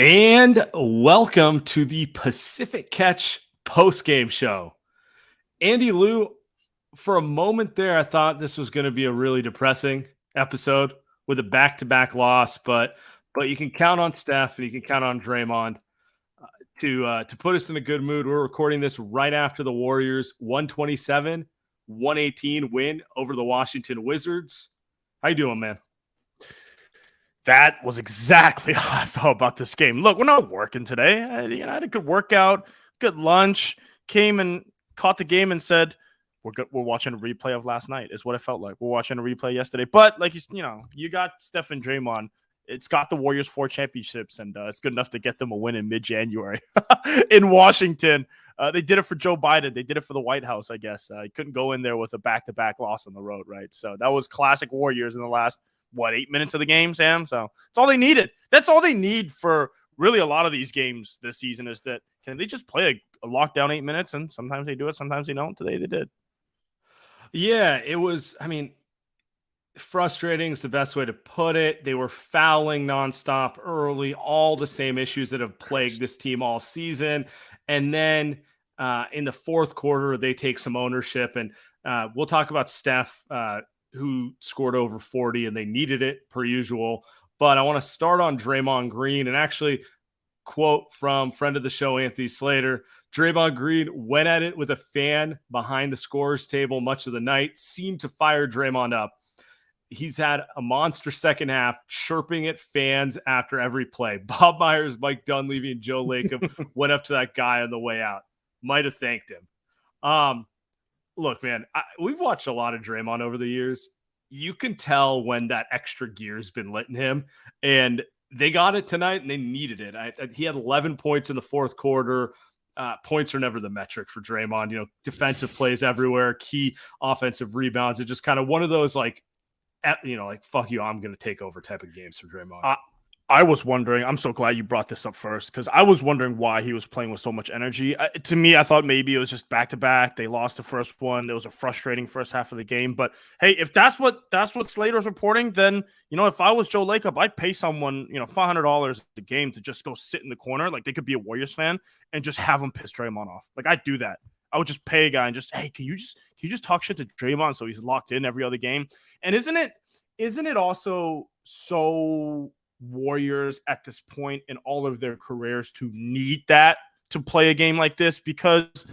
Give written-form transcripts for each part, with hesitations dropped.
And welcome to the Pacific Catch post-game show. Andy Lou, for a moment there, I thought this was going to be a really depressing episode with a back-to-back loss, but you can count on Steph and you can count on Draymond to put us in a good mood. We're recording this right after the Warriors 127-118 win over the Washington Wizards. How you doing, man? That was exactly how I felt about this game. Look, we're not working today. I had a good workout, good lunch, came and caught the game and said, we're watching a replay of last night is what it felt like. We're watching a replay yesterday. But like, you got Steph and Draymond. It's got the Warriors 4 championships, and it's good enough to get them a win in mid-January in Washington. They did it for Joe Biden. They did it for the White House, I guess. He couldn't go in there with a back-to-back loss on the road, right? So that was classic Warriors in the last 8 minutes of the game, Sam? So it's all they needed. That's all they need for really a lot of these games this season is that can they just play a lockdown 8 minutes? And sometimes they do it, sometimes they don't. Today they did. Yeah, it was, frustrating is the best way to put it. They were fouling nonstop early, all the same issues that have plagued this team all season. And then in the fourth quarter, they take some ownership. And we'll talk about Steph, who scored over 40, and they needed it per usual. But I want to start on Draymond Green and actually quote from friend of the show, Anthony Slater. Draymond Green went at it with a fan behind the scorer's table much of the night, seemed to fire Draymond up. He's had a monster second half, chirping at fans after every play. Bob Myers, Mike Dunleavy, and Joe Lacob went up to that guy on the way out. Might have thanked him. Look, man, we've watched a lot of Draymond over the years. You can tell when that extra gear's been lit in him, and they got it tonight, and they needed it. He had 11 points in the fourth quarter. Points are never the metric for Draymond. Defensive plays everywhere, key offensive rebounds. It's just kind of one of those like fuck you, I'm going to take over type of games for Draymond. I was wondering, I'm so glad you brought this up first, because I was wondering why he was playing with so much energy. To me, I thought maybe it was just back-to-back. They lost the first one. It was a frustrating first half of the game. But, hey, if that's what Slater's reporting, then, if I was Joe Lacob, I'd pay someone, $500 a game to just go sit in the corner. Like, they could be a Warriors fan and just have him piss Draymond off. Like, I'd do that. I would just pay a guy and just, hey, can you just talk shit to Draymond so he's locked in every other game? And isn't it also so Warriors at this point in all of their careers to need that to play a game like this, because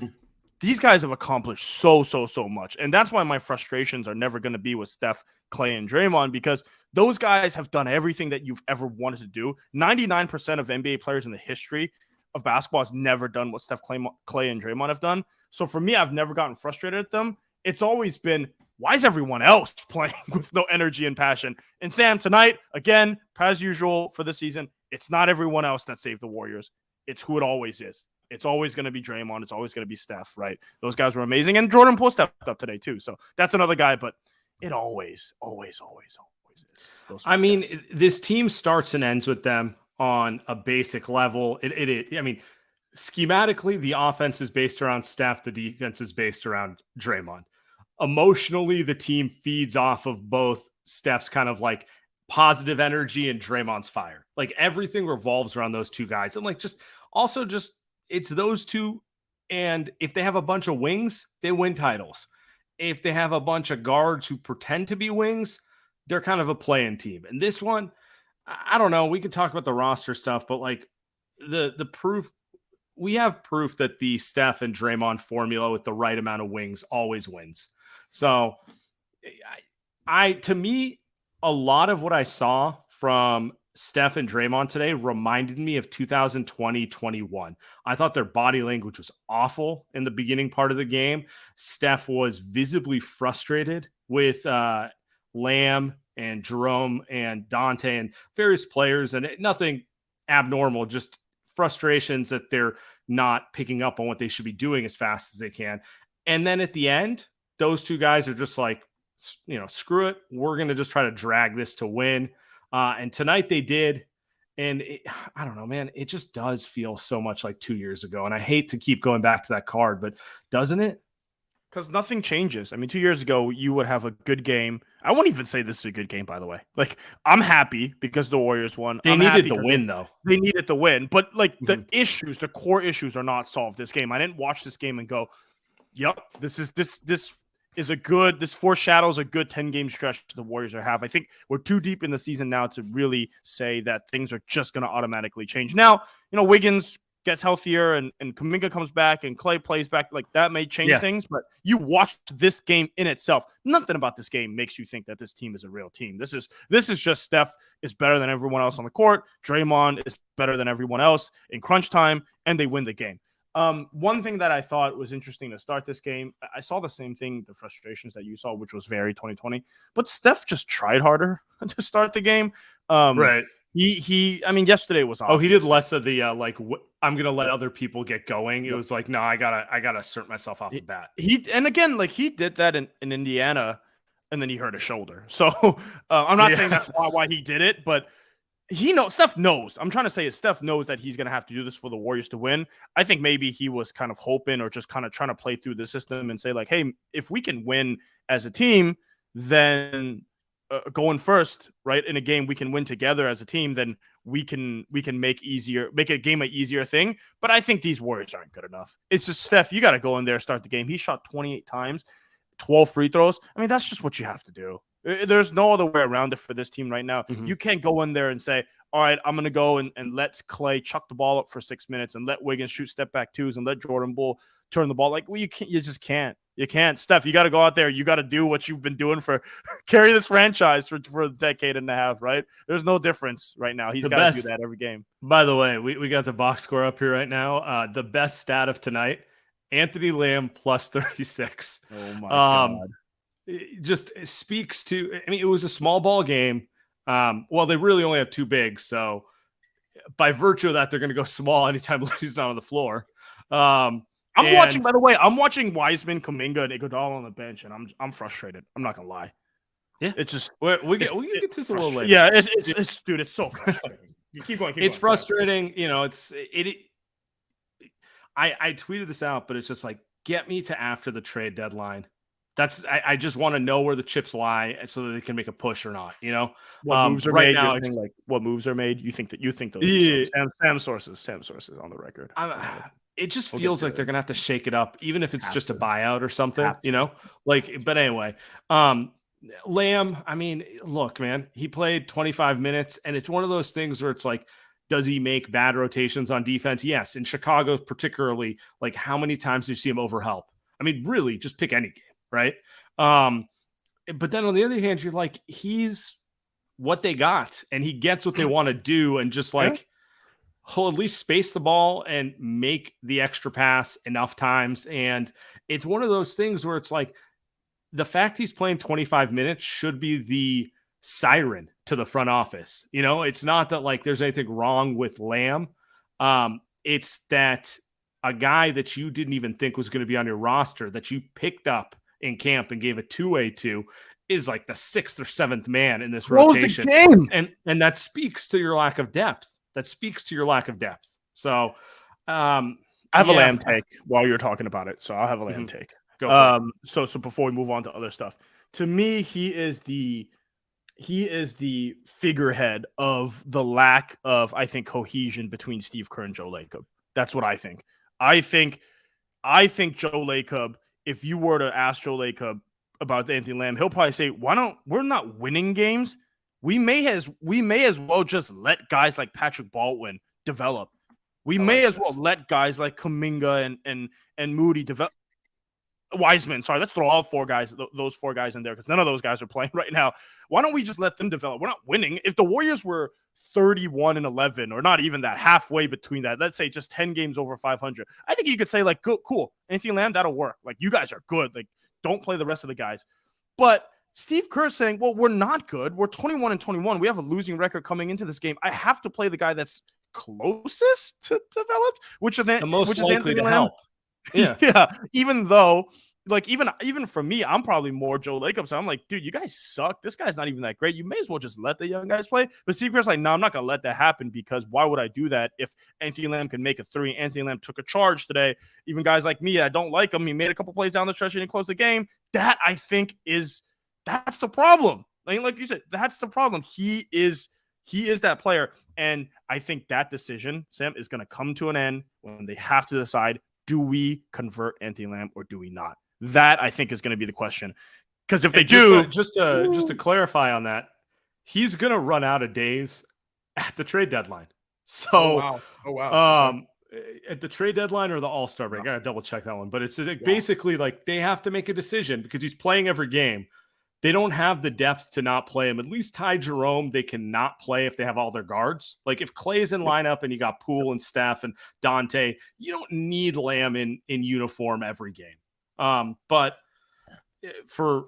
these guys have accomplished so much. And that's why my frustrations are never going to be with Steph, Clay, and Draymond, because those guys have done everything that you've ever wanted to do. 99% of NBA players in the history of basketball has never done what Steph, Clay, and Draymond have done. So for me, I've never gotten frustrated at them. It's always been, why is everyone else playing with no energy and passion? And Sam, tonight, again, as usual for the season, it's not everyone else that saved the Warriors. It's who it always is. It's always going to be Draymond. It's always going to be Steph, right? Those guys were amazing. And Jordan Poole stepped up today too. So that's another guy, but it always is. This team starts and ends with them on a basic level. Schematically, the offense is based around Steph. The defense is based around Draymond. Emotionally, the team feeds off of both Steph's kind of like positive energy and Draymond's fire. Like everything revolves around those two guys. And like it's those two. And if they have a bunch of wings, they win titles. If they have a bunch of guards who pretend to be wings, they're kind of a playing team. And this one, I don't know. We can talk about the roster stuff, but like the proof, we have proof that the Steph and Draymond formula with the right amount of wings always wins. So to me, a lot of what I saw from Steph and Draymond today reminded me of 2020-21. I thought their body language was awful in the beginning part of the game. Steph was visibly frustrated with Lamb and Jerome and Dante and various players, and nothing abnormal, just frustrations that they're not picking up on what they should be doing as fast as they can. And then at the end, those two guys are just like, screw it. We're going to just try to drag this to win. And tonight they did. And I don't know, man, it just does feel so much like 2 years ago. And I hate to keep going back to that card, but doesn't it? Because nothing changes. 2 years ago, you would have a good game I won't even say this is a good game, by the way. Like, I'm happy because the Warriors won. They I'm needed happy the win, though. They needed the win. But, like, the Mhm. the core issues are not solved this game. I didn't watch this game and go, yep, this foreshadows a good 10-game stretch the Warriors have. I think we're too deep in the season now to really say that things are just going to automatically change. Now, Wiggins gets healthier and Kuminga comes back and Clay plays back, like that may change things, but you watched this game in itself. Nothing about this game makes you think that this team is a real team. This is just Steph is better than everyone else on the court. Draymond is better than everyone else in crunch time, and they win the game. One thing that I thought was interesting to start this game, I saw the same thing, the frustrations that you saw, which was very 2020, but Steph just tried harder to start the game. Right. I mean, yesterday was obvious. Oh, he did less of the I'm gonna let other people get going. It was like, no, I gotta assert myself off the bat. He did that in Indiana, and then he hurt his shoulder. So I'm not saying that's why he did it, but Steph knows. I'm trying to say is Steph knows that he's gonna have to do this for the Warriors to win. I think maybe he was kind of hoping or just kind of trying to play through the system and say like, hey, if we can win as a team, then going first, right, in a game we can win together as a team, then we can make a game an easier thing. But I think these Warriors aren't good enough. It's just Steph, you got to go in there, start the game. He shot 28 times, 12 free throws. I mean, that's just what you have to do. There's no other way around it for this team right now. You can't go in there and say, all right, I'm going to go and let Clay chuck the ball up for 6 minutes and let Wiggins shoot step back twos and let Jordan Poole turn the ball. Like, well, you just can't. You can't. Steph, you got to go out there. You got to do what you've been doing carry this franchise for a decade and a half, right? There's no difference right now. He's got to do that every game. By the way, we got the box score up here right now. The best stat of tonight, Anthony Lamb plus 36. Oh, my God. It just speaks to, I mean, it was a small ball game. Well, they really only have two bigs. So by virtue of that, they're going to go small anytime he's not on the floor. I'm watching Wiseman, Kuminga, and Iguodala on the bench, and I'm frustrated. I'm not gonna lie. Yeah, it's just we get to this a little later. Yeah, it's dude, it's so frustrating. You keep going. It's frustrating. I tweeted this out, but it's just like, get me to after the trade deadline. I just want to know where the chips lie so that they can make a push or not. What moves are made now? What moves are made? You think those? Yeah. Sam sources on the record. It just feels like they're gonna have to shake it up, even if it's just a buyout or something. But anyway, Lamb. I mean, look, man, he played 25 minutes, and it's one of those things where it's like, does he make bad rotations on defense? Yes. In Chicago, particularly, like how many times do you see him overhelp? I mean, really, just pick any game. Right. But then on the other hand, you're like, he's what they got and he gets what they want to do. And just like, he'll at least space the ball and make the extra pass enough times. And it's one of those things where it's like the fact he's playing 25 minutes should be the siren to the front office. It's not that like there's anything wrong with Lamb. It's that a guy that you didn't even think was going to be on your roster that you picked up in camp and gave a two-way to is like the sixth or seventh man in this rotation. And that speaks to your lack of depth. So I have a Lamb take while you're talking about it. So I'll have a Lamb take. Go for it. So before we move on to other stuff, to me, he is the figurehead of the lack of, I think, cohesion between Steve Kerr and Joe Lacob. That's what I think. I think Joe Lacob, if you were to ask Joe Lacob about Anthony Lamb, he'll probably say, we're not winning games. We may as well just let guys like Patrick Baldwin develop. We may as well let guys like Kuminga and Moody develop. Wiseman, sorry, let's throw all those four guys in there because none of those guys are playing right now. Why don't we just let them develop? We're not winning. If the Warriors were 31-11, or not even that, halfway between that, let's say just 10 games over 500, I think you could say like, cool, Anthony Lamb, that'll work. Like, you guys are good. Like, don't play the rest of the guys. But Steve Kerr saying, well, we're not good. We're 21-21. We have a losing record coming into this game. I have to play the guy that's closest to developed, which is likely to help. Yeah. Even though, like, even for me, I'm probably more Joe Lacob. So I'm like, dude, you guys suck. This guy's not even that great. You may as well just let the young guys play. But Steve Kerr's like, no, I'm not going to let that happen because why would I do that if Anthony Lamb can make a three? Anthony Lamb took a charge today. Even guys like me, I don't like him. He made a couple plays down the stretch and he closed the game. That, I think, is That's the problem. Like you said, that's the problem. He is that player. And I think that decision, Sam, is going to come to an end when they have to decide, do we convert Anthony Lamb or do we not? That, I think, is going to be the question. Because if they do... Just to clarify on that, he's going to run out of days at the trade deadline. So, at the trade deadline or the All-Star break, I got to double check that one. But it's basically like they have to make a decision because he's playing every game. They don't have the depth to not play him. At least Ty Jerome, they cannot play if they have all their guards. Like if Clay's in lineup and you got Poole and Steph and Dante, you don't need Lamb in uniform every game. But for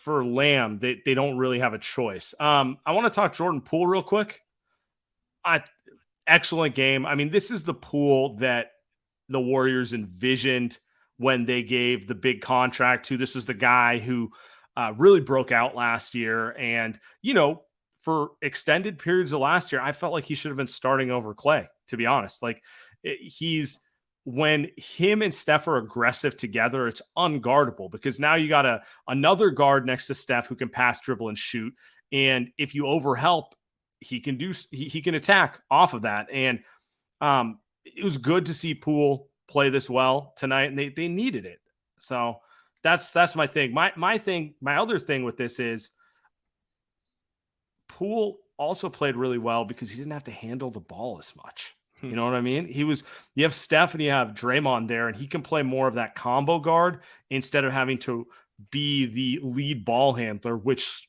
Lamb, they don't really have a choice. I want to talk Jordan Poole real quick. Excellent game. I mean, this is the Poole that the Warriors envisioned when they gave the big contract to. This was the guy who really broke out last year. And, for extended periods of last year, I felt like he should have been starting over Clay, to be honest. Like when him and Steph are aggressive together, it's unguardable because now you got another guard next to Steph who can pass, dribble, and shoot. And if you overhelp, he can attack off of that. And it was good to see Poole play this well tonight, and they needed it. So that's my thing. My other thing with this is Poole also played really well because he didn't have to handle the ball as much. You know what I mean? You have Steph and you have Draymond there, and he can play more of that combo guard instead of having to be the lead ball handler, which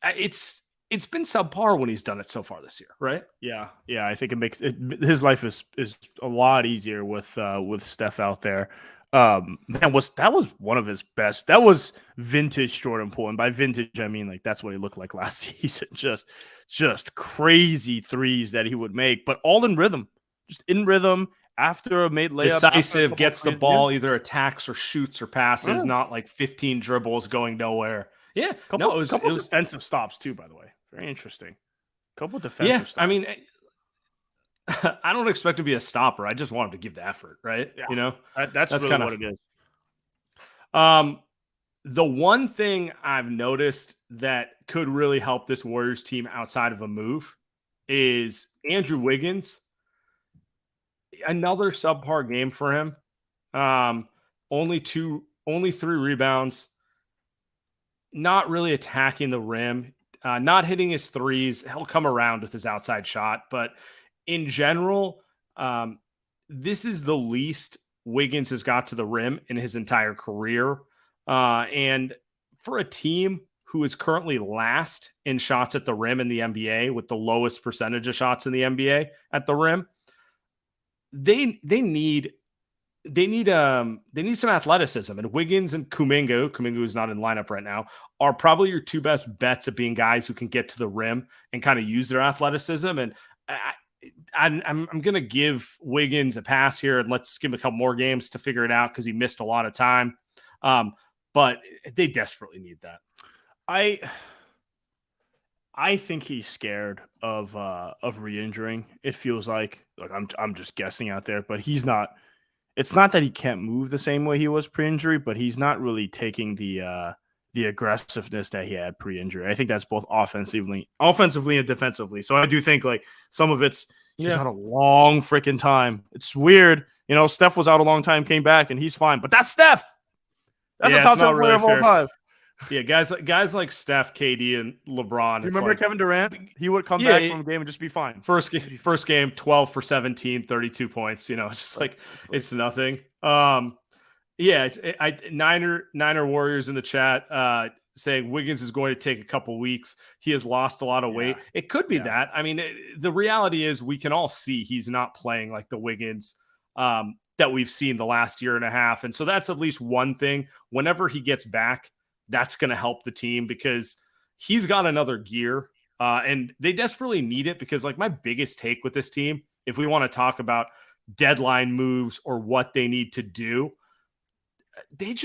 it's been subpar when he's done it so far this year, right? Yeah. I think his life is a lot easier with Steph out there. That was one of his best. That was vintage Jordan Poole, and by vintage I mean like that's what he looked like last season. Just crazy threes that he would make, but all in rhythm, just in rhythm. After a made layup, decisive, gets the ball, either attacks or shoots or passes, not like 15 dribbles going nowhere. Yeah, it was defensive stops too. By the way, very interesting. Couple defensive stops. I mean, I don't expect him to be a stopper. I just want him to give the effort, right? Yeah. That's really what it is. The one thing I've noticed that could really help this Warriors team outside of a move is Andrew Wiggins. Another subpar game for him. Only 3 rebounds. Not really attacking the rim. Not hitting his threes. He'll come around with his outside shot, but in general, this is the least Wiggins has got to the rim in his entire career. And for a team who is currently last in shots at the rim in the NBA with the lowest percentage of shots in the NBA at the rim, they need some athleticism. And Wiggins and Kuminga is not in lineup right now, are probably your two best bets at being guys who can get to the rim and kind of use their athleticism. And I'm going to give Wiggins a pass here and let's give him a couple more games to figure it out because he missed a lot of time. But they desperately need that. I think he's scared of re-injuring. It feels like I'm just guessing out there, but he's not. It's not that he can't move the same way he was pre-injury, but he's not really taking the aggressiveness that he had pre-injury. I think that's both offensively and defensively. So I do think like some of it's he's out a long freaking time. It's weird. Steph was out a long time, came back, and he's fine. But that's Steph. That's a top 10 player of all time. Yeah, guys like Steph, KD, and LeBron. You remember Kevin Durant? He would come back from a game and just be fine. First game, 12 for 17, 32 points. It's just like it's nothing. Niner Warriors in the chat saying Wiggins is going to take a couple weeks. He has lost a lot of weight. It could be that. I mean, the reality is we can all see he's not playing like the Wiggins that we've seen the last year and a half. And so that's at least one thing. Whenever he gets back, that's going to help the team because he's got another gear and they desperately need it because like my biggest take with this team, if we want to talk about deadline moves or what they need to do, they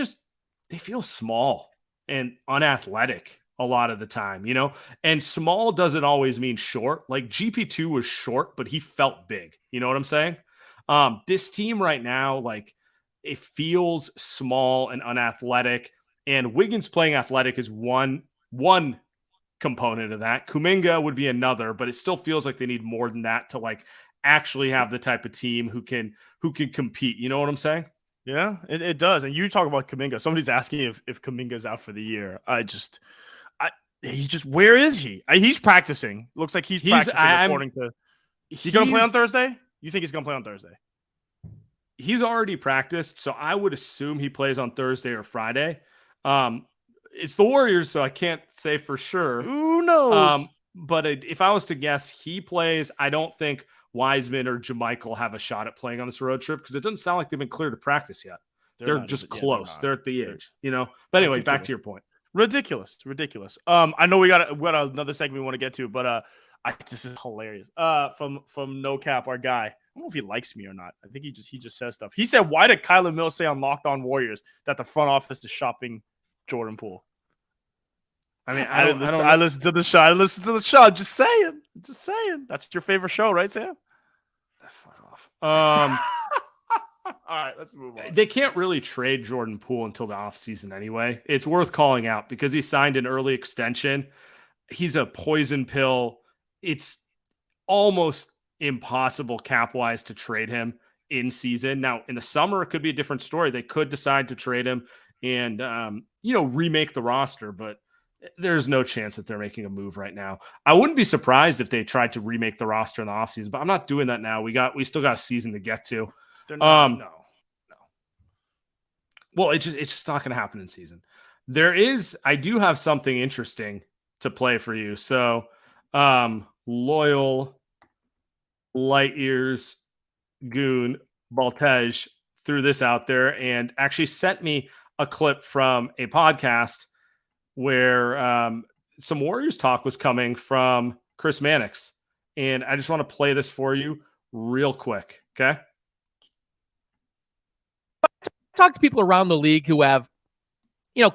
feel small and unathletic a lot of the time, and small doesn't always mean short. Like GP2 was short, but he felt big. You know what I'm saying? This team right now, like it feels small and unathletic. And Wiggins playing athletic is one one component of that. Kuminga would be another, but it still feels like they need more than that to like actually have the type of team who can compete. You know what I'm saying? Yeah, it does. And you talk about Kuminga. Somebody's asking if Kuminga's out for the year. Where is he? He's practicing. Looks like he's practicing according to. He going to play on Thursday? You think he's going to play on Thursday? He's already practiced, so I would assume he plays on Thursday or Friday. It's the Warriors, so I can't say for sure. Who knows? But if I was to guess, he plays. I don't think Wiseman or JaMychal have a shot at playing on this road trip because it doesn't sound like they've been cleared to practice yet. They're just close. They're at the age, you know. But anyway, back to your point. Ridiculous. I know we got another segment we want to get to, but this is hilarious. From No Cap, our guy. I don't know if he likes me or not. I think he just says stuff. He said, "Why did Kyler Mills say on Locked On Warriors that the front office is shopping Jordan Poole?" I mean, I listened to the show. I'm just saying. That's your favorite show, right, Sam? Fuck off. All right, let's move on. They can't really trade Jordan Poole until the offseason anyway. It's worth calling out because he signed an early extension. He's a poison pill. It's almost impossible cap-wise to trade him in season. Now, in the summer, it could be a different story. They could decide to trade him and, remake the roster, but there's no chance that they're making a move right now. I wouldn't be surprised if they tried to remake the roster in the offseason, but I'm not doing that now. We still got a season to get to. No. Well, it's just not going to happen in season. I do have something interesting to play for you. So, loyal light years goon Baltej threw this out there and actually sent me a clip from a podcast where some Warriors talk was coming from Chris Mannix. And I just want to play this for you real quick. Okay. Talk to people around the league who have,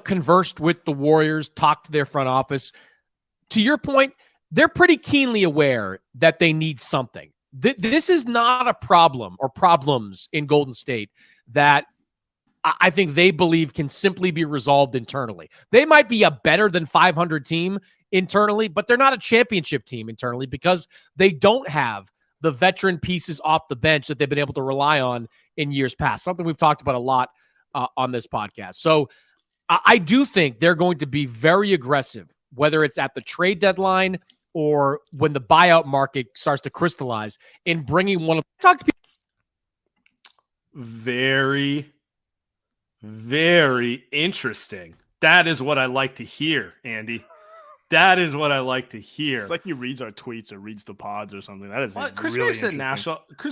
conversed with the Warriors, talked to their front office. To your point, they're pretty keenly aware that they need something. This is not a problem or problems in Golden State that I think they believe can simply be resolved internally. They might be a better than 500 team internally, but they're not a championship team internally because they don't have the veteran pieces off the bench that they've been able to rely on in years past, something we've talked about a lot on this podcast. So I do think they're going to be very aggressive, whether it's at the trade deadline or when the buyout market starts to crystallize in bringing one of talk to people. Very, very interesting. That is what I like to hear, Andy. That is what I like to hear. It's like he reads our tweets or reads the pods or something. That is Chris really Chris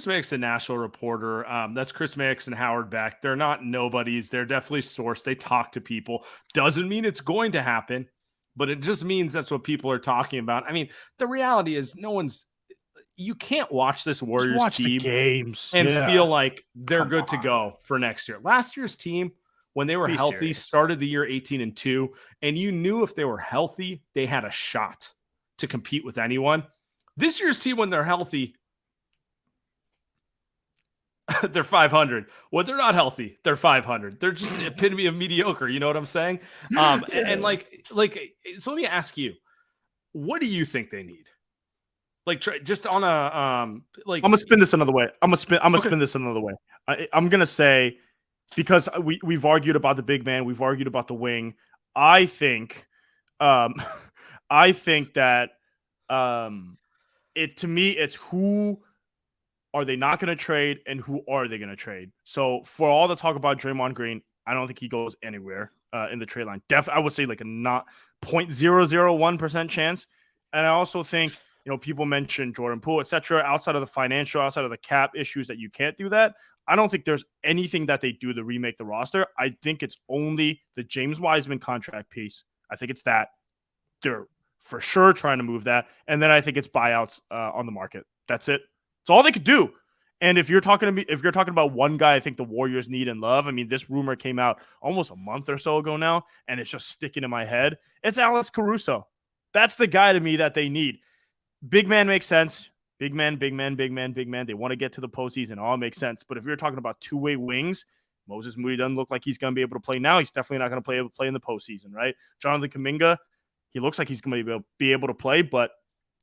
Mannix, a national reporter. That's Chris Mannix and Howard Beck. They're not nobodies. They're definitely sourced. They talk to people. Doesn't mean it's going to happen, but it just means that's what people are talking about. I mean, the reality is you can't watch this Warriors team games and feel like they're good to go for next year. Last year's team, when they were healthy, started the year 18-2, and you knew if they were healthy, they had a shot to compete with anyone. This year's team, when they're healthy, they're 500. When they're not healthy, they're 500. They're just the epitome of mediocre. You know what I'm saying? And so let me ask you, what do you think they need? Like, just on a I'm gonna spin this another way. I'm gonna spin this another way. I'm gonna say, because we've argued about the big man, we've argued about the wing. I think that to me, it's who are they not going to trade and who are they going to trade. So for all the talk about Draymond Green, I don't think he goes anywhere in the trade line. I would say like a not 0.001% chance. And I also think, people mention Jordan Poole, etc. Outside of the financial, outside of the cap issues that you can't do that. I don't think there's anything that they do to remake the roster. I think it's only the James Wiseman contract piece. I think it's that. They're for sure trying to move that. And then I think it's buyouts on the market. That's it. It's all they could do. And if you're talking about one guy I think the Warriors need and love, I mean, this rumor came out almost a month or so ago now, and it's just sticking in my head. It's Alex Caruso. That's the guy to me that they need. Big man makes sense. Big man. They want to get to the postseason. All makes sense. But if you're talking about two-way wings, Moses Moody doesn't look like he's going to be able to play now. He's definitely not going to be able to play in the postseason, right? Jonathan Kuminga, He looks like he's going to be able to play, but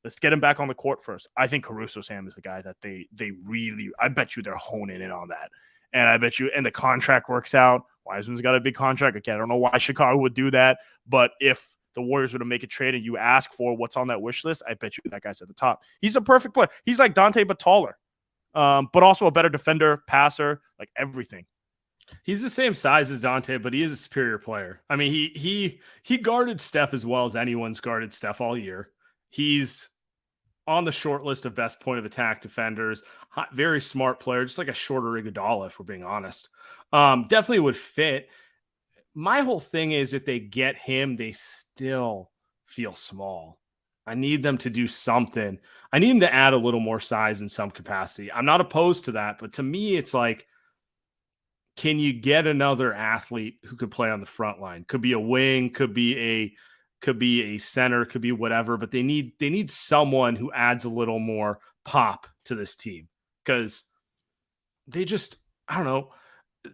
let's get him back on the court first. I think Caruso Sam is the guy that they really, I bet you they're honing in on that. And I bet you, and the contract works out. Wiseman's got a big contract. Again, I don't know why Chicago would do that, but if the Warriors were to make a trade and you ask for what's on that wish list, I bet you that guy's at the top. He's a perfect player. He's like Dante, but taller, but also a better defender, passer, like everything. He's the same size as Dante, but he is a superior player. I mean, he guarded Steph as well as anyone's guarded Steph all year. He's on the short list of best point of attack defenders. Very smart player, just like a shorter Iguodala, if we're being honest. Definitely would fit. My whole thing is if they get him, they still feel small. I need them to do something. I need them to add a little more size in some capacity. I'm not opposed to that, but to me, it's like, can you get another athlete who could play on the front line? Could be a wing, could be a center, could be whatever, but they need someone who adds a little more pop to this team because they just, I don't know.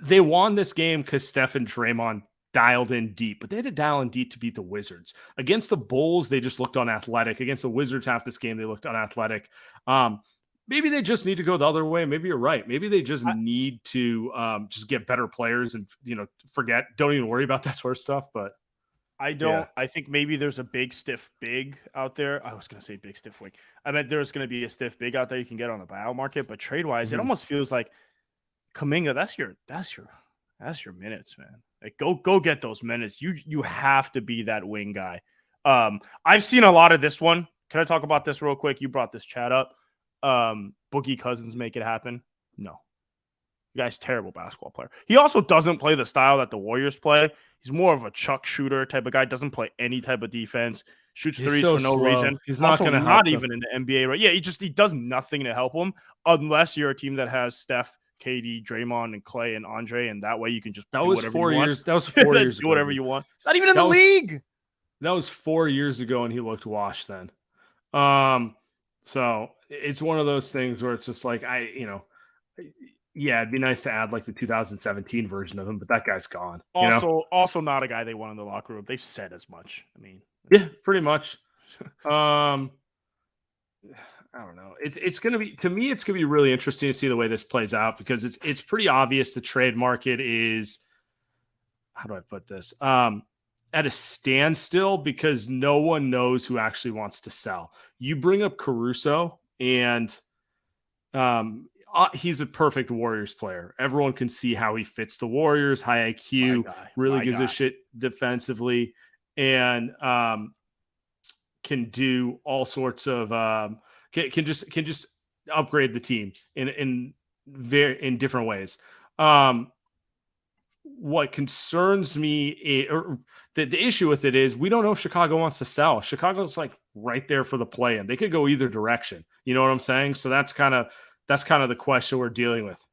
They won this game because Steph and Draymond dialed in deep, but they had to dial in deep to beat the Wizards. Against the Bulls, they just looked unathletic. Against the Wizards half this game, they looked unathletic. Maybe they just need to go the other way. Maybe you're right. Maybe they just need to just get better players and, don't even worry about that sort of stuff. But I don't. Yeah. I think maybe there's a big stiff big out there. I was going to say big stiff wing. I meant there's going to be a stiff big out there you can get on the buyout market. But trade wise, it almost feels like Kuminga. That's your minutes, man. Like go get those minutes. You have to be that wing guy. I've seen a lot of this one. Can I talk about this real quick? You brought this chat up. Boogie Cousins make it happen. No. The guy's a terrible basketball player. He also doesn't play the style that the Warriors play. He's more of a chuck shooter type of guy. Doesn't play any type of defense. Shoots threes for no reason. He's not going to help. Not even in the NBA, right? Yeah, he does nothing to help him unless you're a team that has Steph, KD, Draymond, and Clay and Andre, and that way you can just do whatever you want. That was 4 years ago. Do whatever you want. It's not even in the league. That was 4 years ago, and he looked washed then. So it's one of those things where it's just like it'd be nice to add like the 2017 version of him, but that guy's gone. Also not a guy they want in the locker room. They've said as much. I mean, yeah, pretty much. I don't know. It's going to be, to me, it's going to be really interesting to see the way this plays out because it's pretty obvious the trade market is, how do I put this? At a standstill because no one knows who actually wants to sell. You bring up Caruso and he's a perfect Warriors player. Everyone can see how he fits the Warriors. High IQ, really gives a shit defensively, and can do all sorts of can just upgrade the team in different ways. What concerns me, or the issue with it is, we don't know if Chicago wants to sell. Chicago's like right there for the play-in. They could go either direction. You know what I'm saying? So that's kind of the question we're dealing with.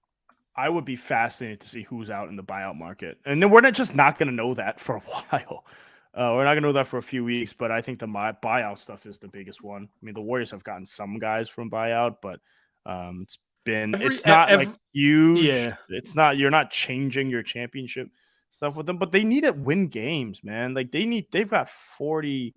I would be fascinated to see who's out in the buyout market, and then we're not going to know that for a while. We're not going to know that for a few weeks, but I think the buyout stuff is the biggest one. I mean, the Warriors have gotten some guys from buyout, but it's not like huge. Yeah. It's not, you're not changing your championship stuff with them, but they need to win games, man. Like they've got 40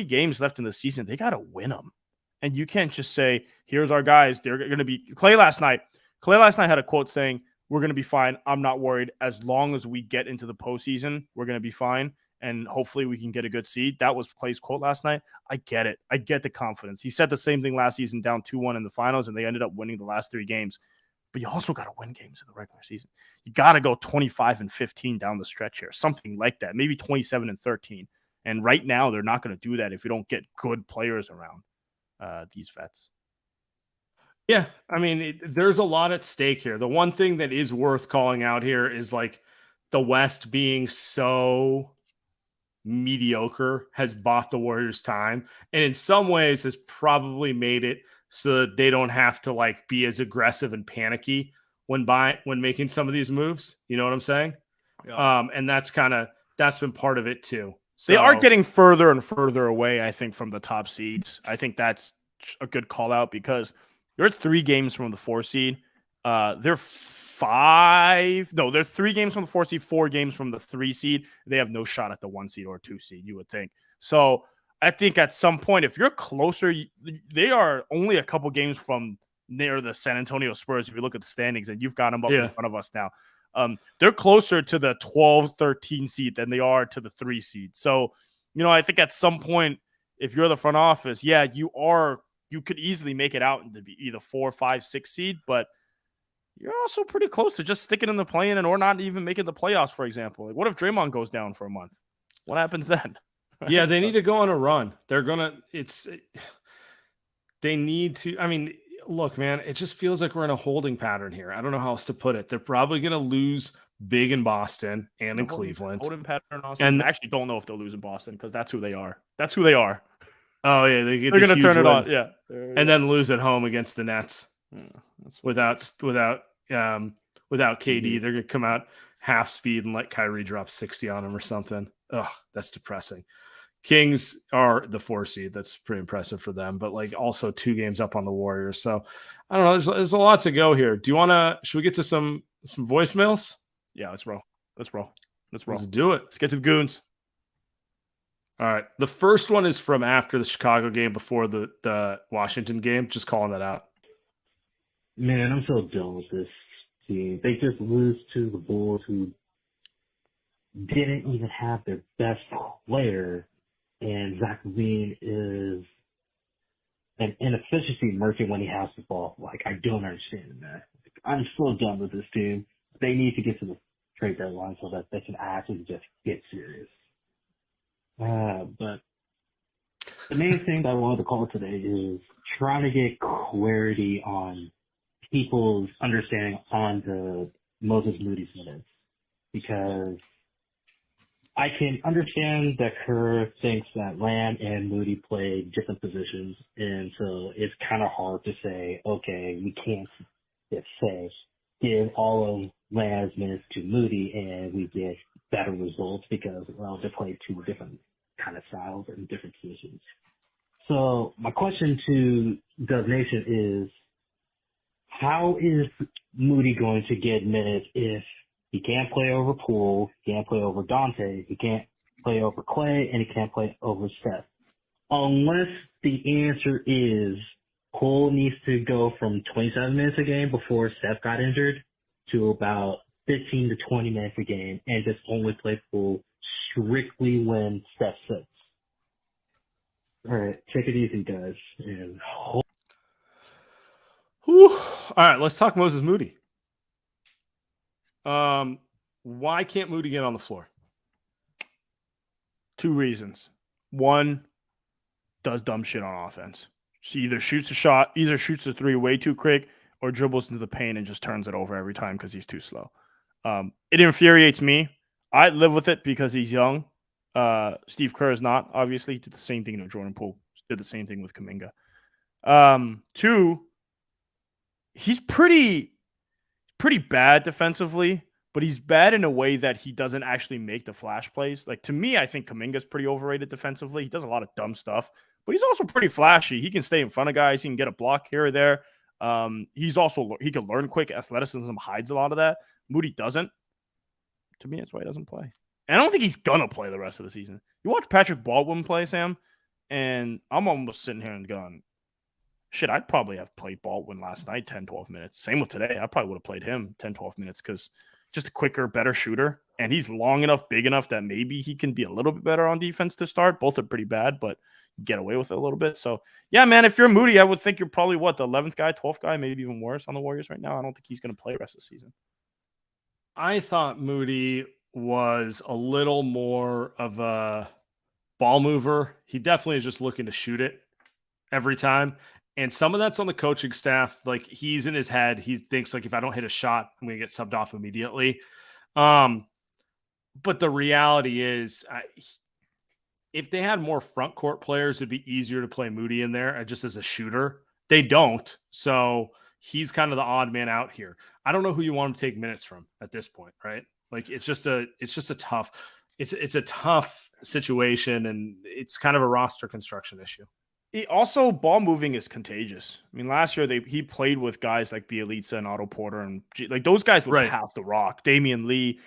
games left in the season. They got to win them. And you can't just say, here's our guys. They're going to be Clay last night had a quote saying, we're going to be fine. I'm not worried. As long as we get into the postseason, we're going to be fine. And hopefully we can get a good seed. That was Clay's quote last night. I get it. I get the confidence. He said the same thing last season, down 2-1 in the finals, and they ended up winning the last 3 games. But you also got to win games in the regular season. You got to go 25-15 down the stretch here, something like that, maybe 27-13. And right now, they're not going to do that if you don't get good players around these vets. Yeah, I mean, there's a lot at stake here. The one thing that is worth calling out here is like the West being so mediocre has bought the Warriors time, and in some ways has probably made it so that they don't have to like be as aggressive and panicky when making some of these moves. You know what I'm saying? Yeah. And that's been part of it too. So, they are getting further and further away, I think, from the top seeds. I think that's a good call out because you're 3 games from the 4 seed. They're 3 games from the 4 seed, 4 games from the 3 seed. They have no shot at the 1 seed or 2 seed, you would think. So I think at some point, if you're closer, they are only a couple games from near the San Antonio Spurs. If you look at the standings, and you've got them up in front of us now, they're closer to the 12-13 seed than they are to the 3 seed. So, I think at some point, if you're the front office, you could easily make it out into either 4, 5, 6 seed, but you're also pretty close to just sticking in the play-in or not even making the playoffs, for example. Like, what if Draymond goes down for a month? What happens then? Yeah, they need to go on a run. They need to, look, man, it just feels like we're in a holding pattern here. I don't know how else to put it. They're probably going to lose big in Boston and in Cleveland. Holding pattern also. And I actually don't know if they'll lose in Boston because that's who they are. That's who they are. Oh, yeah. They're going to turn it on. Yeah. And then lose at home against the Nets. Without KD, they're going to come out half speed and let Kyrie drop 60 on him or something. Ugh, that's depressing. Kings are the 4 seed. That's pretty impressive for them, but also 2 games up on the Warriors. So I don't know. There's a lot to go here. Should we get to some voicemails? Yeah, let's roll. Let's do it. Let's get to the goons. All right. The first one is from after the Chicago game, before the Washington game. Just calling that out. Man, I'm so done with this team. They just lose to the Bulls, who didn't even have their best player, and Zach LaVine is an inefficiency merchant when he has the ball. I don't understand that. I'm so done with this team. They need to get to the trade deadline so that they can actually just get serious. But the main thing that I wanted to call today is trying to get clarity on people's understanding on the Moses Moody's minutes, because I can understand that Kerr thinks that Lamb and Moody play different positions, and so it's kind of hard to say, okay, we can't just say give all of Lamb's minutes to Moody and we get better results because, they play 2 different kind of styles and different positions. So my question to Dub Nation is, how is Moody going to get minutes if he can't play over Poole, he can't play over Dante, he can't play over Clay, and he can't play over Steph? Unless the answer is Poole needs to go from 27 minutes a game before Steph got injured to about 15 to 20 minutes a game and just only play Poole strictly when Steph sits. All right, take it easy, guys. And All right, let's talk Moses Moody. Why can't Moody get on the floor? 2 reasons. 1, does dumb shit on offense. She either shoots a shot, either shoots a 3 way too quick, or dribbles into the paint and just turns it over every time because he's too slow. It infuriates me. I live with it because he's young. Steve Kerr is not. Obviously, he did the same thing to Jordan Poole. Did the same thing with Kuminga. 2, he's pretty bad defensively, but he's bad in a way that he doesn't actually make the flash plays. To me, I think Kuminga's pretty overrated defensively. He does a lot of dumb stuff, but he's also pretty flashy. He can stay in front of guys. He can get a block here or there. He can learn quick. Athleticism hides a lot of that. Moody doesn't. To me, that's why he doesn't play. And I don't think he's gonna play the rest of the season. You watch Patrick Baldwin play, Sam, and I'm almost sitting here and going, shit, I'd probably have played Baldwin last night 10, 12 minutes. Same with today. I probably would have played him 10, 12 minutes because just a quicker, better shooter. And he's long enough, big enough that maybe he can be a little bit better on defense to start. Both are pretty bad, but get away with it a little bit. So, yeah, man, if you're Moody, I would think you're probably, the 11th guy, 12th guy, maybe even worse on the Warriors right now. I don't think he's going to play the rest of the season. I thought Moody was a little more of a ball mover. He definitely is just looking to shoot it every time. And some of that's on the coaching staff. He's in his head. He thinks if I don't hit a shot, I'm going to get subbed off immediately. But the reality is if they had more front court players, it'd be easier to play Moody in there just as a shooter. They don't. So he's kind of the odd man out here. I don't know who you want to take minutes from at this point, right? It's a tough situation, and it's kind of a roster construction issue. Also, ball moving is contagious. I mean, last year he played with guys like Bielitsa and Otto Porter, and those guys would pass the rock. Damian Lee,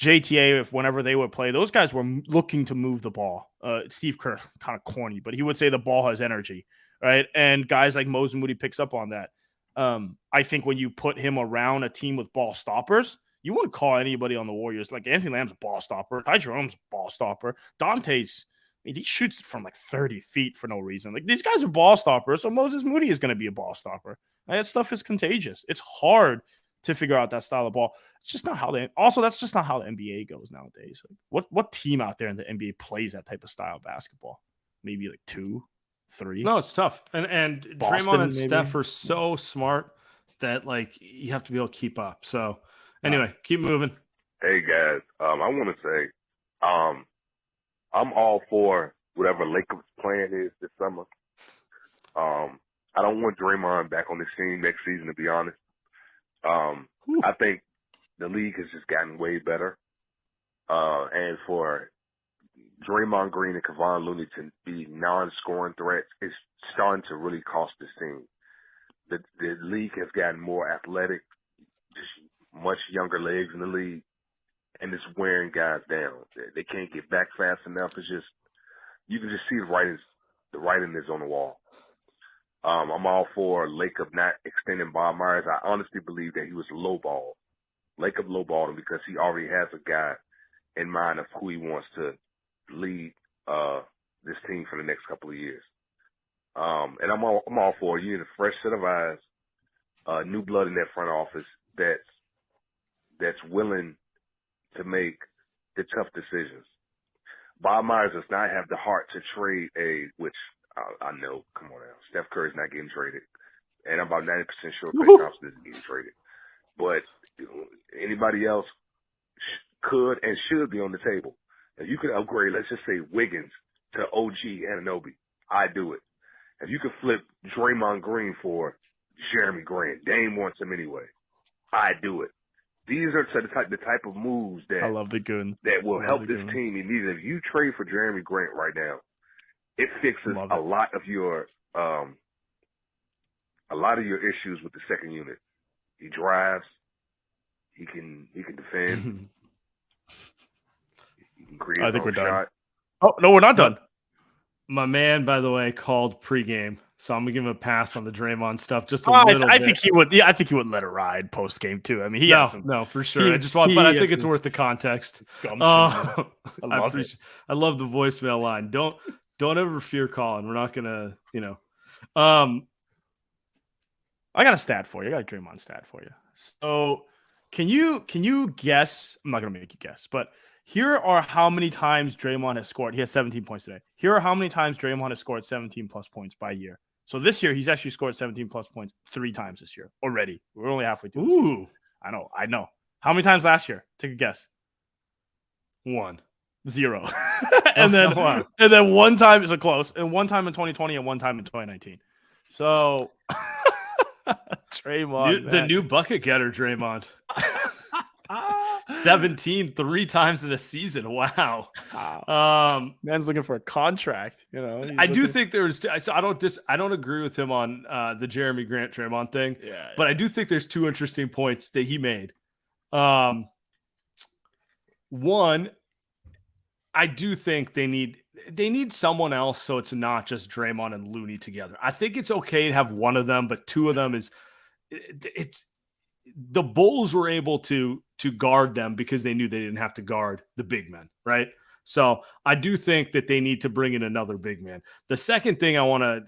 JTA, if whenever they would play, those guys were looking to move the ball. Steve Kerr, kind of corny, but he would say the ball has energy, right? And guys like Moses Moody picks up on that. I think when you put him around a team with ball stoppers, you wouldn't call anybody on the Warriors. Like Anthony Lamb's a ball stopper. Ty Jerome's a ball stopper. Dante's, I mean, he shoots from like 30 feet for no reason. Like these guys are ball stoppers, so Moses Moody is going to be a ball stopper. And that stuff is contagious. It's hard to figure out that style of ball. It's just not how that's just not how the NBA goes nowadays. Like, what team out there in the NBA plays that type of style of basketball? Maybe like 2, 3. No, it's tough. And Boston, Draymond and maybe? Steph are so smart that like you have to be able to keep up. So anyway, keep moving. Hey guys, I want to say, I'm all for whatever Lakers plan is this summer. I don't want Draymond back on this team next season, to be honest. I think the league has just gotten way better. And for Draymond Green and Kevon Looney to be non-scoring threats is starting to really cost this team. The league has gotten more athletic, just much younger legs in the league, and it's wearing guys down. They can't get back fast enough. It's just, you can just see the writing is on the wall. I'm all for Lacob not extending Bob Myers. I honestly believe that he was lowballed. Lacob lowballed him because he already has a guy in mind of who he wants to lead this team for the next couple of years. And I'm all for it. You need a fresh set of eyes, new blood in that front office that's willing to make the tough decisions. Bob Myers does not have the heart to trade which I know, come on now, Steph Curry's not getting traded. And I'm about 90% sure Klay Thompson isn't getting traded. But anybody else could and should be on the table. If you could upgrade, let's just say Wiggins to OG Anunoby, I'd do it. If you could flip Draymond Green for Jeremy Grant, Dame wants him anyway, I'd do it. These are the type of moves that I love the goon. That will help this team immediately. If you trade for Jeremy Grant right now, it fixes a lot of your issues with the second unit. He drives. He can defend. He can create. I think we're done. Shot. Oh no, we're not done. My man, by the way, called pregame, so I'm gonna give him a pass on the Draymond stuff. Just a little bit. I think he would. Yeah, I think he would let it ride post game too. I mean, no, for sure. I think it's worth the context. I love it. I love the voicemail line. Don't ever fear calling. We're not gonna, I got a stat for you. I got a Draymond stat for you. So can you guess? I'm not gonna make you guess, but here are how many times Draymond has scored. He has 17 points today. Here are how many times Draymond has scored 17 plus points by year. So this year he's actually scored 17 plus points 3 times this year already. We're only halfway through. Ooh, I know. How many times last year? Take a guess. 1. 0. and then one time is a close, and one time in 2020 and one time in 2019. So Draymond, the new bucket getter, Draymond. 17 3 times in a season. Wow. Man's looking for a contract. I do think there's. So I don't agree with him on the Jeremy Grant Draymond thing. But I do think there's 2 interesting points that he made. One, I do think they need someone else, so it's not just Draymond and Looney together. I think it's okay to have one of them, but 2 of them it's the Bulls were able to guard them because they knew they didn't have to guard the big men, right? So I do think that they need to bring in another big man. The second thing I want to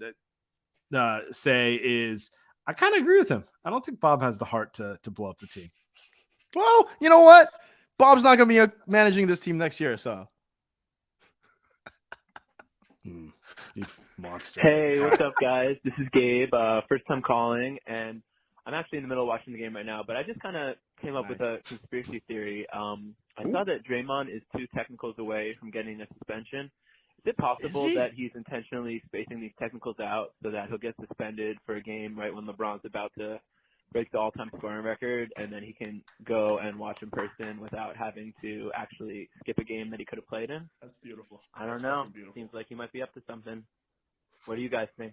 say is I kind of agree with him. I don't think Bob has the heart to blow up the team. Well, you know what? Bob's not going to be managing this team next year, so. You monster. Hey, what's up, guys? This is Gabe, first time calling, and I'm actually in the middle of watching the game right now, but I just kind of came up with a conspiracy theory. I saw that Draymond is 2 technicals away from getting a suspension. Is it possible that he's intentionally spacing these technicals out so that he'll get suspended for a game right when LeBron's about to break the all-time scoring record, and then he can go and watch in person without having to actually skip a game that he could have played in? That's beautiful. I don't know. Seems like he might be up to something. What do you guys think?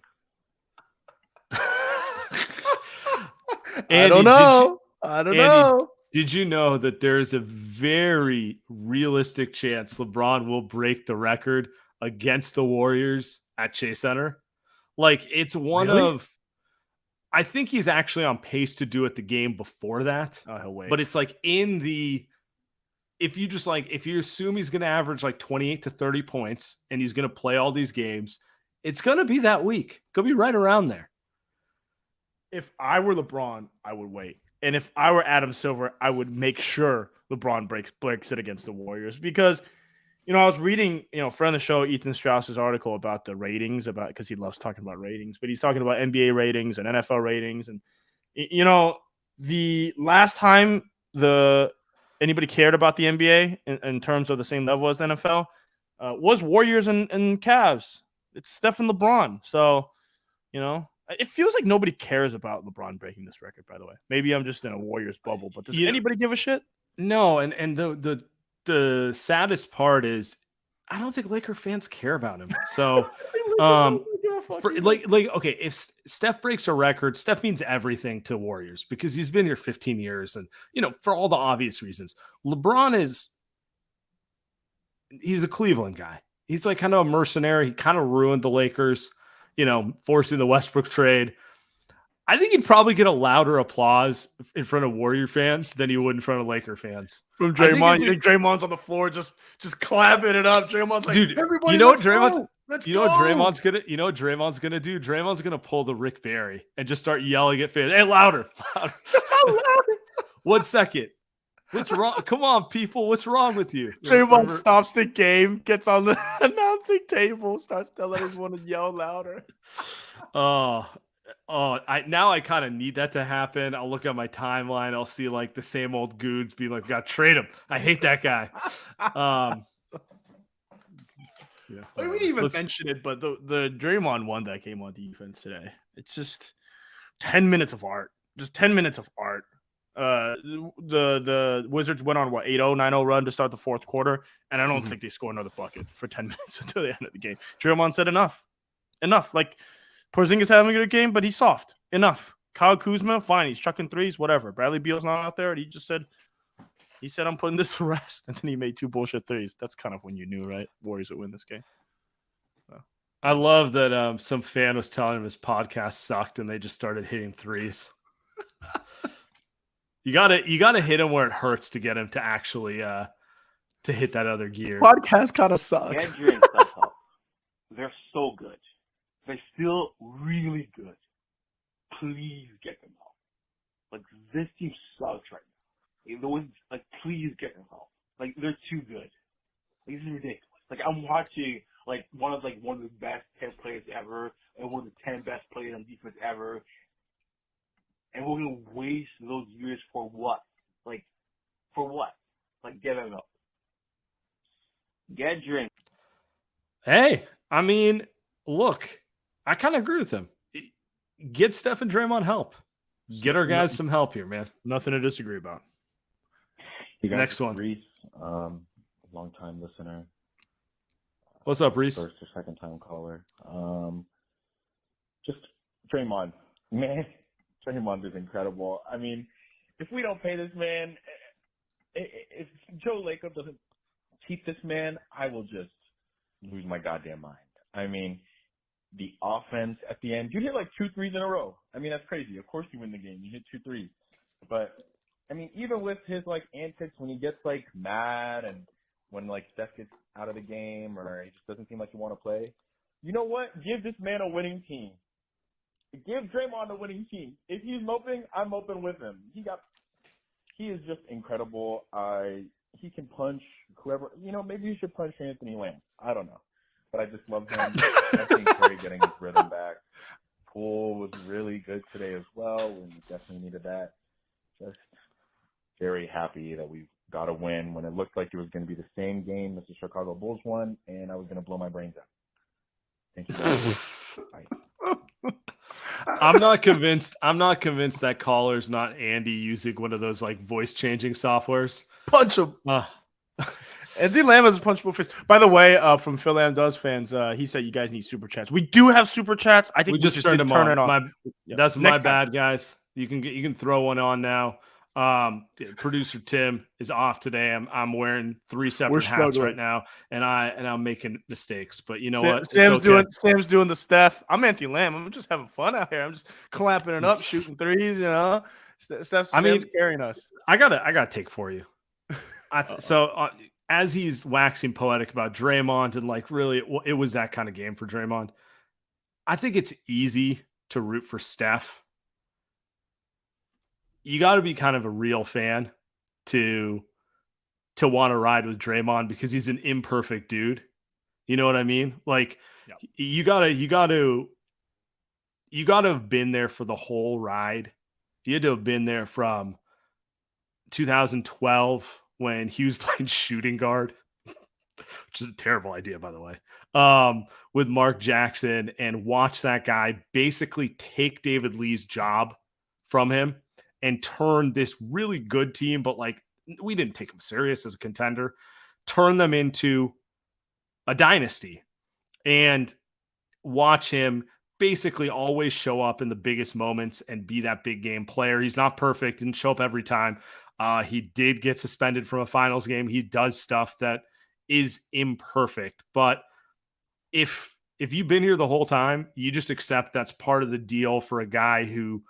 I don't know. Did you know that there's a very realistic chance LeBron will break the record against the Warriors at Chase Center? Like, it's one of, I think he's actually on pace to do it the game before that. Oh, he'll wait. But it's like if you assume he's going to average like 28 to 30 points and he's going to play all these games, it's going to be that week. Could be right around there. If I were LeBron, I would wait. And if I were Adam Silver, I would make sure LeBron breaks it against the Warriors because, I was reading, friend of the show, Ethan Strauss's article about the ratings, because he loves talking about ratings, but he's talking about NBA ratings and NFL ratings. And, the last time anybody cared about the NBA in terms of the same level as the NFL was Warriors and Cavs. It's Steph and LeBron. So, it feels like nobody cares about LeBron breaking this record, by the way. Maybe I'm just in a Warriors bubble, but does anybody give a shit? No, and the saddest part is I don't think Laker fans care about him. So okay, if Steph breaks a record, Steph means everything to Warriors because he's been here 15 years and for all the obvious reasons. LeBron he's a Cleveland guy. He's like kind of a mercenary. He kind of ruined the Lakers. Forcing the Westbrook trade. I think he'd probably get a louder applause in front of Warrior fans than he would in front of Laker fans. From Draymond, you think Draymond's on the floor just clapping it up? Draymond's like, dude, everybody, you know what Draymond's gonna do? Draymond's gonna pull the Rick Barry and just start yelling at fans. Hey, louder. 1 second. What's wrong? Come on, people. What's wrong with you? Draymond stops the game, gets on the announcing table, starts telling everyone to yell louder. I kind of need that to happen. I'll look at my timeline. I'll see like the same old goons being like, "God, trade him. I hate that guy." We didn't even mention it, but the Draymond one that came on defense today, it's just 10 minutes of art. Just 10 minutes of art. The Wizards went on 8-0, 9-0 run to start the fourth quarter, and I don't think they scored another bucket for 10 minutes until the end of the game. Draymond said enough. Like Porzingis having a good game, but he's soft. Enough. Kyle Kuzma, fine, he's chucking threes, whatever. Bradley Beal's not out there, and he said I'm putting this to rest, and then he made 2 bullshit threes. That's kind of when you knew, right? Warriors would win this game. So. I love that some fan was telling him his podcast sucked, and they just started hitting threes. You gotta hit him where it hurts to get him to actually to hit that other gear. Podcast kind of sucks. Andrew and Steph, they're so good. They're still really good. Please get them help. Like this team sucks right now. Please get them help. Like they're too good. Like, this is ridiculous. Like I'm watching one of the best 10 players ever and one of the 10 best players on defense ever. And we're going to waste those years for what? For what? Get him up. Get drink. Hey, I mean, look, I kind of agree with him. Get Steph and Draymond help. Get our guys some help here, man. Nothing to disagree about. Next one. Reese, long-time listener. What's up, Reese? First or second-time caller. Just Draymond. Man. Draymond is incredible. I mean, if we don't pay this man, if Joe Lacob doesn't keep this man, I will just lose my goddamn mind. I mean, the offense at the end, you hit 2 threes in a row. I mean, that's crazy. Of course you win the game. You hit 2 threes. But, I mean, even with his, antics when he gets, mad and when, Steph gets out of the game or he just doesn't seem like he want to play, you know what? Give this man a winning team. Give Draymond a winning team. If he's moping, I'm moping with him. He is just incredible. He can punch whoever. Maybe you should punch Anthony Lamb. I don't know. But I just love him. I think Curry getting his rhythm back. Poole was really good today as well, and we definitely needed that. Just very happy that we got a win when it looked like it was going to be the same game as the Chicago Bulls won, and I was going to blow my brains out. Thank you guys. Bye. I'm not convinced that caller's not Andy using one of those voice changing softwares. Punch him. Anthony Lamb has a punchable fist. By the way, from Phil Lamb Does fans, he said you guys need super chats. We do have super chats. I think we just turned them on. That's my bad, guys. You can throw one on now. Producer Tim is off today. I'm wearing 3 separate We're hats struggling. right now, and I'm making mistakes. But you know Sam- what? It's Sam's okay. Sam's doing the Steph. I'm Anthony Lamb. I'm just having fun out here. I'm just clapping it up, shooting threes. You know, Sam's carrying us. I gotta take for you. As he's waxing poetic about Draymond and like really, it was that kind of game for Draymond. I think it's easy to root for Steph. You got to be kind of a real fan to want to ride with Draymond because he's an imperfect dude. You know what I mean? Like you gotta have been there for the whole ride. You had to have been there from 2012 when he was playing shooting guard, which is a terrible idea, by the way, with Mark Jackson, and watch that guy basically take David Lee's job from him and turn this really good team, but like we didn't take them serious as a contender, turn them into a dynasty, and watch him basically always show up in the biggest moments and be that big game player. He's not perfect, didn't show up every time. He did get suspended from a finals game. He does stuff that is imperfect, but if you've been here the whole time, you just accept that's part of the deal for a guy who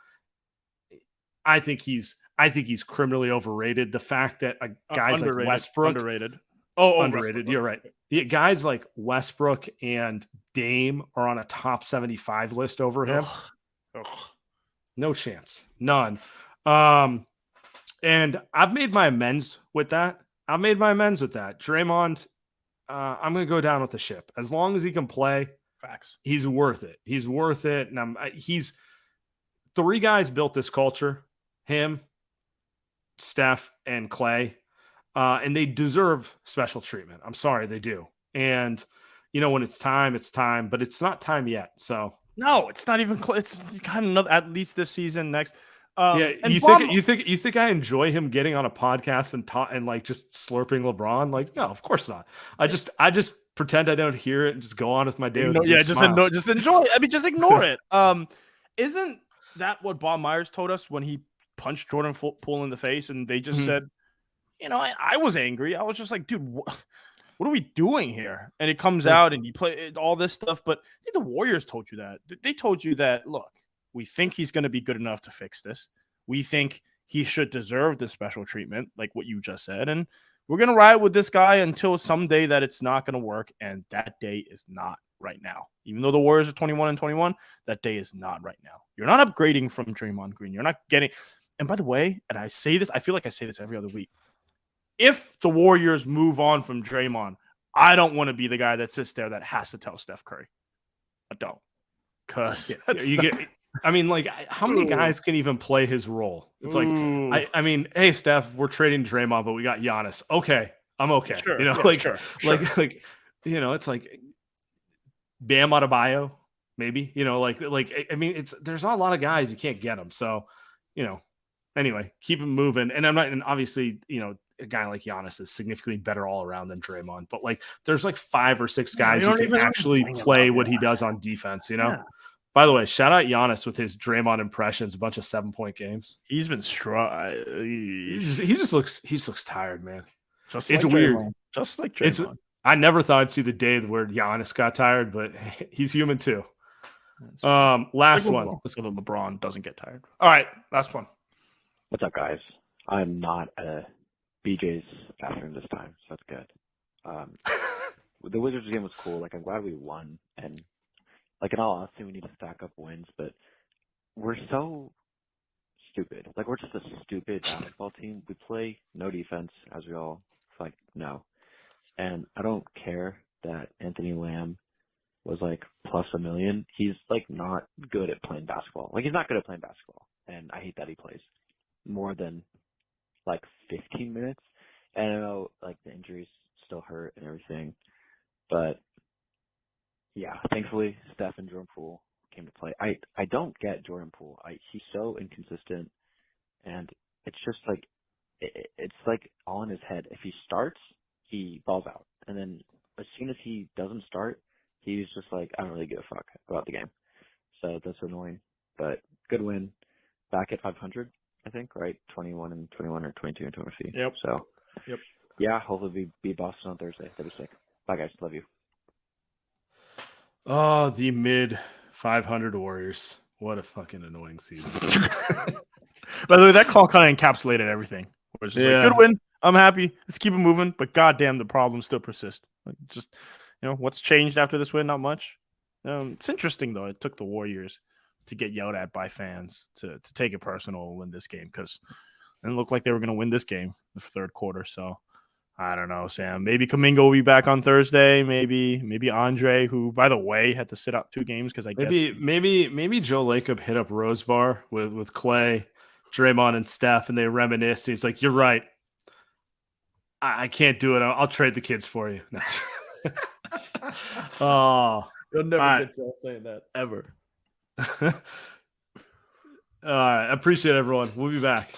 I think he's criminally overrated. The fact that guys like Westbrook underrated. Underrated. You're right. Yeah, guys like Westbrook and Dame are on a top 75 list over him. Ugh. No chance. None. And I've made my amends with that. Draymond, I'm going to go down with the ship. As long as he can play, facts. He's worth it. And he's 3 guys built this culture. Him, Steph, and Clay. And they deserve special treatment. I'm sorry, they do. And, when it's time, but it's not time yet. So no, it's not even close. It's kind of at least this season, next. You think I enjoy him getting on a podcast and like just slurping LeBron? Like, no, of course not. I just pretend I don't hear it and just go on with my day. Just enjoy. I mean, just ignore it. Isn't that what Bob Myers told us when he punched Jordan Poole in the face and they just said, I was angry. I was just like, dude, what are we doing here? And it comes out and you play all this stuff. But I think the Warriors told you that. They told you that, look, we think he's going to be good enough to fix this. We think he should deserve the special treatment, like what you just said. And we're going to ride with this guy until someday that it's not going to work. And that day is not right now. Even though the Warriors are 21-21, that day is not right now. You're not upgrading from Draymond Green. You're not getting – and by the way, and I say this, I feel like I say this every other week. If the Warriors move on from Draymond, I don't want to be the guy that sits there that has to tell Steph Curry. I don't. Because how many guys can even play his role? It's like, I mean, hey, Steph, we're trading Draymond, but we got Giannis. Okay, I'm okay. Sure, it's like Bam Adebayo, maybe. I mean, there's not a lot of guys you can't get them. So, anyway, keep it moving. And obviously, a guy like Giannis is significantly better all around than Draymond, but like there's like 5 or 6 guys who can actually play what he does on defense, Yeah. By the way, shout out Giannis with his Draymond impressions, a bunch of 7-point games. He's been strong. He just looks tired, man. It's like weird. Draymond. Just like Draymond. I never thought I'd see the day where Giannis got tired, but he's human too. Last one. Let's go to LeBron doesn't get tired. All right, last one. What's up, guys? I'm not a BJ's bathroom this time, so that's good. The Wizards game was cool. Like, I'm glad we won, and like in all honesty, we need to stack up wins, but we're so stupid. Like, we're just a stupid basketball team. We play no defense, as we all know. And I don't care that Anthony Lamb was like plus $1 million. He's like not good at playing basketball. Like, he's not good at playing basketball, and I hate that he plays more than like 15 minutes. And I know like the injuries still hurt and everything, but yeah, thankfully Steph and Jordan Poole came to play. I don't get Jordan Poole. He's so inconsistent, and it's just like it's like all in his head. If he starts, he balls out, and then as soon as he doesn't start, he's just like, I don't really give a fuck about the game. So that's annoying, but good win. Back at 500. I think, right? 21 and 21 or 22 and 20. Yep. So, Yep. yeah, hopefully we beat Boston on Thursday. That'd be sick. Bye, guys. Love you. Oh, the mid 500 Warriors. What a fucking annoying season. By the way, that call kind of encapsulated everything. Where it's just like, good win. I'm happy. Let's keep it moving. But goddamn, the problems still persist. Like, just, what's changed after this win? Not much. It's interesting, though. It took the Warriors to get yelled at by fans to take it personal and win this game, because it didn't look like they were going to win this game the third quarter. So I don't know, Sam. Maybe Kuminga will be back on Thursday. Maybe Andre, who, by the way, had to sit out 2 games because maybe Joe Lacob hit up Rose Bar with Clay, Draymond, and Steph, and they reminisced. He's like, "You're right. I can't do it. I'll trade the kids for you." Oh, you'll never right. get Joe saying that ever. All right. I appreciate it, everyone. We'll be back.